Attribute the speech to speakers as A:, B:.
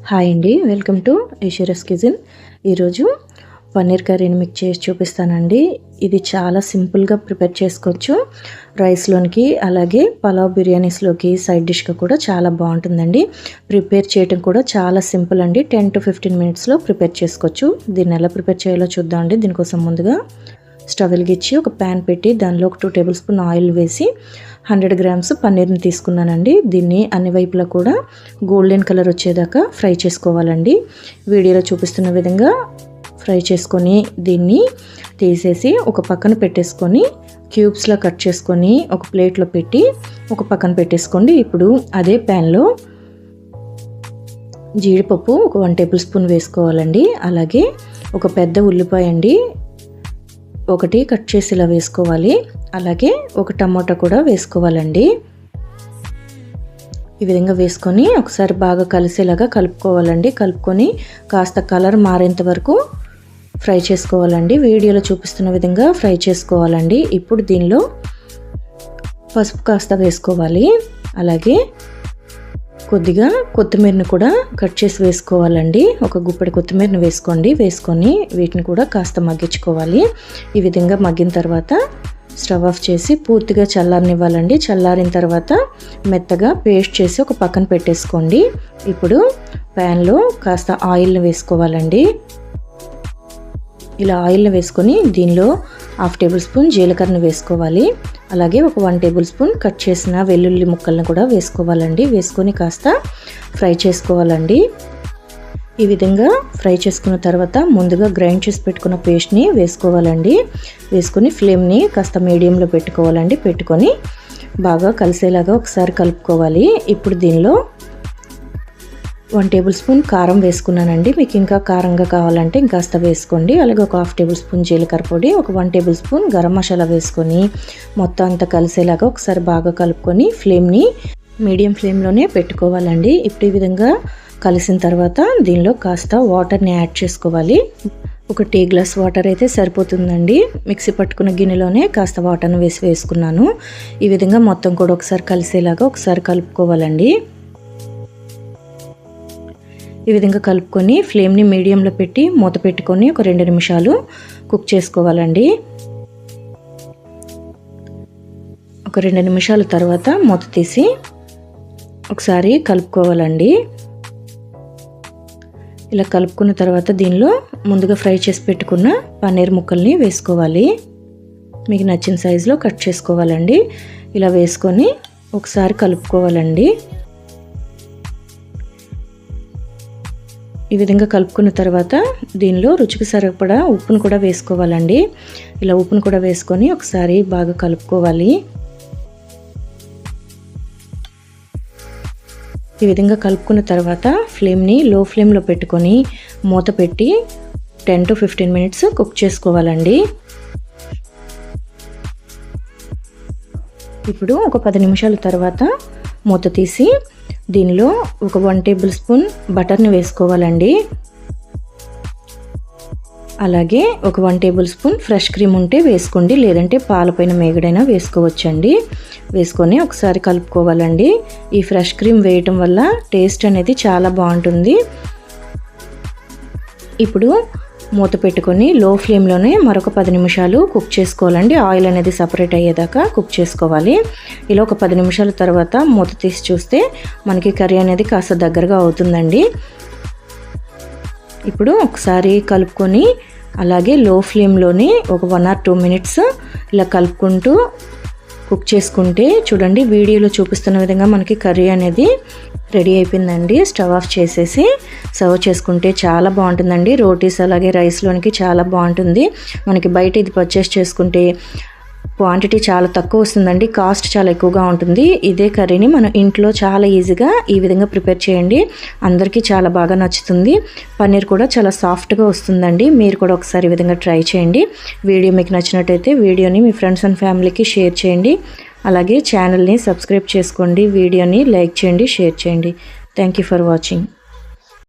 A: Hi అండి, welcome to Aishwarya's kitchen. ఈరోజు పన్నీర్ కర్రీని మీకు చేసి చూపిస్తానండి. ఇది చాలా సింపుల్గా ప్రిపేర్ చేసుకోవచ్చు. రైస్లోనికి అలాగే పలావ్ బిర్యానీస్లోకి సైడ్ డిష్గా కూడా చాలా బాగుంటుందండి. ప్రిపేర్ చేయడం కూడా చాలా సింపుల్ అండి. 10 to 15 మినిట్స్లో ప్రిపేర్ చేసుకోవచ్చు. దీన్ని ఎలా ప్రిపేర్ చేయాలో చూద్దామండి. దీనికోసం ముందుగా స్టవ్ వెలిగించి ఒక ప్యాన్ పెట్టి దానిలో ఒక 2 టేబుల్ స్పూన్ ఆయిల్ వేసి 100 గ్రామ్స్ పన్నీర్ని తీసుకున్నానండి. దీన్ని అన్ని వైపులా కూడా గోల్డెన్ కలర్ వచ్చేదాకా ఫ్రై చేసుకోవాలండి. వీడియోలో చూపిస్తున్న విధంగా ఫ్రై చేసుకొని దీన్ని తీసేసి ఒక పక్కన పెట్టేసుకొని క్యూబ్స్లా కట్ చేసుకొని ఒక ప్లేట్లో పెట్టి ఒక పక్కన పెట్టేసుకోండి. ఇప్పుడు అదే ప్యాన్లో జీడిపప్పు ఒక 1 టేబుల్ స్పూన్ వేసుకోవాలండి. అలాగే ఒక పెద్ద ఉల్లిపాయ అండి ఒకటి కట్ చేసి ఇలా వేసుకోవాలి. అలాగే ఒక టమాటా కూడా వేసుకోవాలండి. ఈ విధంగా వేసుకొని ఒకసారి బాగా కలిసేలాగా కలుపుకోవాలండి. కలుపుకొని కాస్త కలర్ మారేంత వరకు ఫ్రై చేసుకోవాలండి. వీడియోలో చూపిస్తున్న విధంగా ఫ్రై చేసుకోవాలండి. ఇప్పుడు దీనిలో పసుపు కాస్త వేసుకోవాలి. అలాగే కొద్దిగా కొత్తిమీరని కూడా కట్ చేసి వేసుకోవాలండి. ఒక గుప్పెడు కొత్తిమీరని వేసుకోండి. వేసుకొని వీటిని కూడా కాస్త మగ్గించుకోవాలి. ఈ విధంగా మగ్గిన తర్వాత స్టవ్ ఆఫ్ చేసి పూర్తిగా చల్లారనివ్వాలండి. చల్లారిన తర్వాత మెత్తగా పేస్ట్ చేసి ఒక పక్కన పెట్టేసుకోండి. ఇప్పుడు ప్యాన్లో కాస్త ఆయిల్ని వేసుకోవాలండి. ఇలా ఆయిల్ని వేసుకొని దీనిలో 1/2 టేబుల్ స్పూన్ జీలకర్రని వేసుకోవాలి. అలాగే ఒక 1 టేబుల్ స్పూన్ కట్ చేసిన వెల్లుల్లి ముక్కలను కూడా వేసుకోవాలండి. వేసుకొని కాస్త ఫ్రై చేసుకోవాలండి. ఈ విధంగా ఫ్రై చేసుకున్న తర్వాత ముందుగా గ్రైండ్ చేసి పెట్టుకున్న పేస్ట్ని వేసుకోవాలండి. వేసుకొని ఫ్లేమ్ని కాస్త మీడియంలో పెట్టుకోవాలండి. పెట్టుకొని బాగా కలిసేలాగా ఒకసారి కలుపుకోవాలి. ఇప్పుడు దీనిలో 1 టేబుల్ స్పూన్ కారం వేసుకున్నానండి. మీకు ఇంకా కారంగా కావాలంటే ఇంకాస్త వేసుకోండి. అలాగే ఒక 1/2 టేబుల్ స్పూన్ జీలకర్ర పొడి, ఒక 1 టేబుల్ స్పూన్ గరం మసాలా వేసుకొని మొత్తం అంతా కలిసేలాగా ఒకసారి బాగా కలుపుకొని ఫ్లేమ్ని మీడియం ఫ్లేమ్లోనే పెట్టుకోవాలండి. ఇప్పుడు ఈ విధంగా కలిసిన తర్వాత దీనిలో కాస్త వాటర్ని యాడ్ చేసుకోవాలి. ఒక టీ గ్లాస్ వాటర్ అయితే సరిపోతుందండి. మిక్సీ పట్టుకున్న గిన్నెలోనే కాస్త వాటర్ని వేసుకున్నాను. ఈ విధంగా మొత్తం కూడా ఒకసారి కలిసేలాగా ఒకసారి కలుపుకోవాలండి. ఈ విధంగా కలుపుకొని ఫ్లేమ్ని మీడియంలో పెట్టి మూత పెట్టుకొని ఒక 2 నిమిషాలు కుక్ చేసుకోవాలండి. ఒక 2 నిమిషాల తర్వాత మూత తీసి ఒకసారి కలుపుకోవాలండి. ఇలా కలుపుకున్న తర్వాత దీనిలో ముందుగా ఫ్రై చేసి పెట్టుకున్న పన్నీర్ ముక్కల్ని వేసుకోవాలి. మీకు నచ్చిన సైజులో కట్ చేసుకోవాలండి. ఇలా వేసుకొని ఒకసారి కలుపుకోవాలండి. ఈ విధంగా కలుపుకున్న తర్వాత దీనిలో రుచికి సరిపడా ఉప్పును కూడా వేసుకోవాలండి. ఇలా ఉప్పును కూడా వేసుకొని ఒకసారి బాగా కలుపుకోవాలి. ఈ విధంగా కలుపుకున్న తర్వాత ఫ్లేమ్ని లో ఫ్లేమ్లో పెట్టుకొని మూత పెట్టి 10 to 15 మినిట్స్ కుక్ చేసుకోవాలండి. ఇప్పుడు ఒక 10 నిమిషాల తర్వాత మూత తీసి దీనిలో ఒక 1 టేబుల్ స్పూన్ బటర్ని వేసుకోవాలండి. అలాగే ఒక 1 టేబుల్ స్పూన్ ఫ్రెష్ క్రీమ్ ఉంటే వేసుకోండి, లేదంటే పాలపైన మేగడైనా వేసుకోవచ్చండి. వేసుకొని ఒకసారి కలుపుకోవాలండి. ఈ ఫ్రెష్ క్రీమ్ వేయటం వల్ల టేస్ట్ అనేది చాలా బాగుంటుంది. ఇప్పుడు మూత పెట్టుకొని లో ఫ్లేమ్లోనే మరొక 10 నిమిషాలు కుక్ చేసుకోవాలండి. ఆయిల్ అనేది సపరేట్ అయ్యేదాకా కుక్ చేసుకోవాలి. ఇలా ఒక 10 నిమిషాల తర్వాత మూత తీసి చూస్తే మనకి కర్రీ అనేది కాస్త దగ్గరగా అవుతుందండి. ఇప్పుడు ఒకసారి కలుపుకొని అలాగే లో ఫ్లేమ్లోనే ఒక 1 or 2 మినిట్స్ ఇలా కలుపుకుంటూ కుక్ చేసుకుంటే చూడండి వీడియోలో చూపిస్తున్న విధంగా మనకి కర్రీ అనేది రెడీ అయిపోయిందండి. స్టవ్ ఆఫ్ చేసేసి సర్వ్ చేసుకుంటే చాలా బాగుంటుందండి. రోటీస్ అలాగే రైస్లోనికి చాలా బాగుంటుంది. మనకి బయట ఇది పర్చేస్ చేసుకుంటే క్వాంటిటీ చాలా తక్కువ వస్తుందండి. కాస్ట్ చాలా ఎక్కువగా ఉంటుంది. ఇదే కర్రీని మనం ఇంట్లో చాలా ఈజీగా ఈ విధంగా ప్రిపేర్ చేయండి. అందరికీ చాలా బాగా నచ్చుతుంది. పన్నీర్ కూడా చాలా సాఫ్ట్గా వస్తుందండి. మీరు కూడా ఒకసారి ఈ విధంగా ట్రై చేయండి. వీడియో మీకు నచ్చినట్టయితే వీడియోని మీ ఫ్రెండ్స్ అండ్ ఫ్యామిలీకి షేర్ చేయండి. అలాగే ఛానల్ని సబ్స్క్రైబ్ చేసుకోండి. వీడియోని లైక్ చేయండి, షేర్ చేయండి. Thank you for watching.